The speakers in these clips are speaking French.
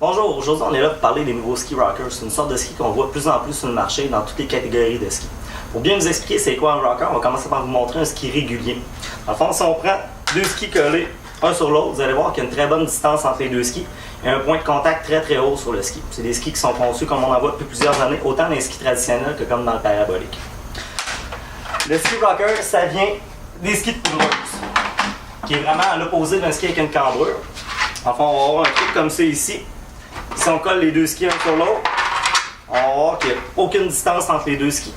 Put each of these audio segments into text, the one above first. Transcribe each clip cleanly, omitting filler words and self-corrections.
Bonjour, aujourd'hui on est là pour parler des nouveaux ski rockers. C'est une sorte de ski qu'on voit de plus en plus sur le marché dans toutes les catégories de ski. Pour bien vous expliquer c'est quoi un rocker, on va commencer par vous montrer un ski régulier. En fond, si on prend deux skis collés un sur l'autre, vous allez voir qu'il y a une très bonne distance entre les deux skis et un point de contact très haut sur le ski. C'est des skis qui sont conçus comme on en voit depuis plusieurs années, autant dans les skis traditionnels que comme dans le parabolique. Le ski rocker, ça vient des skis de poudreuse, qui est vraiment à l'opposé d'un ski avec une cambrure. Enfin, on va avoir un truc comme ça ici. Si on colle les deux skis un sur l'autre, on va voir qu'il n'y a aucune distance entre les deux skis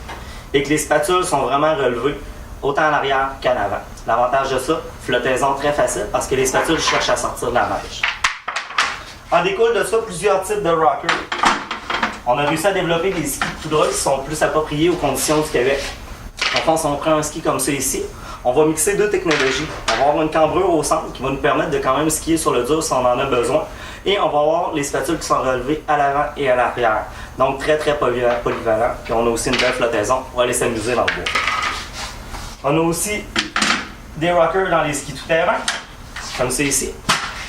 et que les spatules sont vraiment relevées autant en arrière qu'en avant. L'avantage de ça, flottaison très facile parce que les spatules cherchent à sortir de la neige. En découle de ça plusieurs types de rockers. On a réussi à développer des skis poudreux qui sont plus appropriés aux conditions du Québec. Enfin, si on prend un ski comme ça ici, on va mixer deux technologies. On va avoir une cambrure au centre qui va nous permettre de quand même skier sur le dur si on en a besoin. Et on va avoir les spatules qui sont relevées à l'avant et à l'arrière. Donc très polyvalent. Puis on a aussi une belle flottaison pour aller s'amuser dans le bois. On a aussi des rockers dans les skis tout-terrain, comme c'est ici.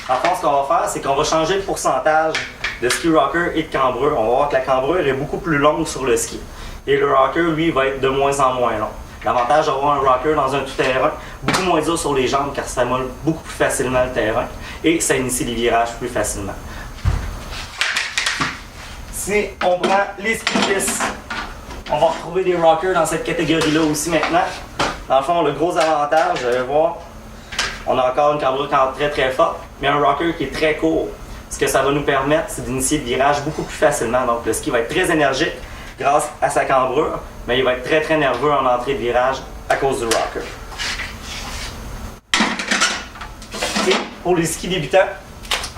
En fait, ce qu'on va faire, c'est qu'on va changer le pourcentage de ski rocker et de cambrure. On va voir que la cambrure est beaucoup plus longue sur le ski. Et le rocker, lui, va être de moins en moins long. L'avantage d'avoir un rocker dans un tout-terrain, beaucoup moins dur sur les jambes car ça molle beaucoup plus facilement le terrain et ça initie les virages plus facilement. Si on prend les ski pistes, on va retrouver des rockers dans cette catégorie-là aussi maintenant. Dans le fond, le gros avantage, vous allez voir, on a encore une cambrure très forte, mais un rocker qui est très court. Ce que ça va nous permettre, c'est d'initier le virage beaucoup plus facilement. Donc le ski va être très énergique grâce à sa cambrure, mais il va être très nerveux en entrée de virage à cause du rocker. Et pour les skis débutants,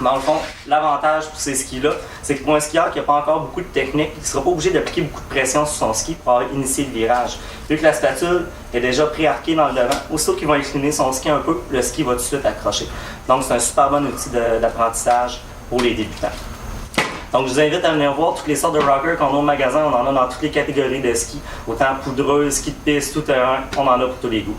dans le fond, l'avantage pour ces skis-là, c'est que pour un skieur qui n'a pas encore beaucoup de technique, il ne sera pas obligé d'appliquer beaucoup de pression sur son ski pour initier le virage. Vu que la spatule est déjà pré-arquée dans le devant, aussitôt qu'il va incliner son ski un peu, le ski va tout de suite accrocher. Donc c'est un super bon outil d'apprentissage pour les débutants. Donc je vous invite à venir voir toutes les sortes de rockers qu'on a au magasin. On en a dans toutes les catégories de skis, autant poudreux, ski de piste, tout terrain, on en a pour tous les goûts.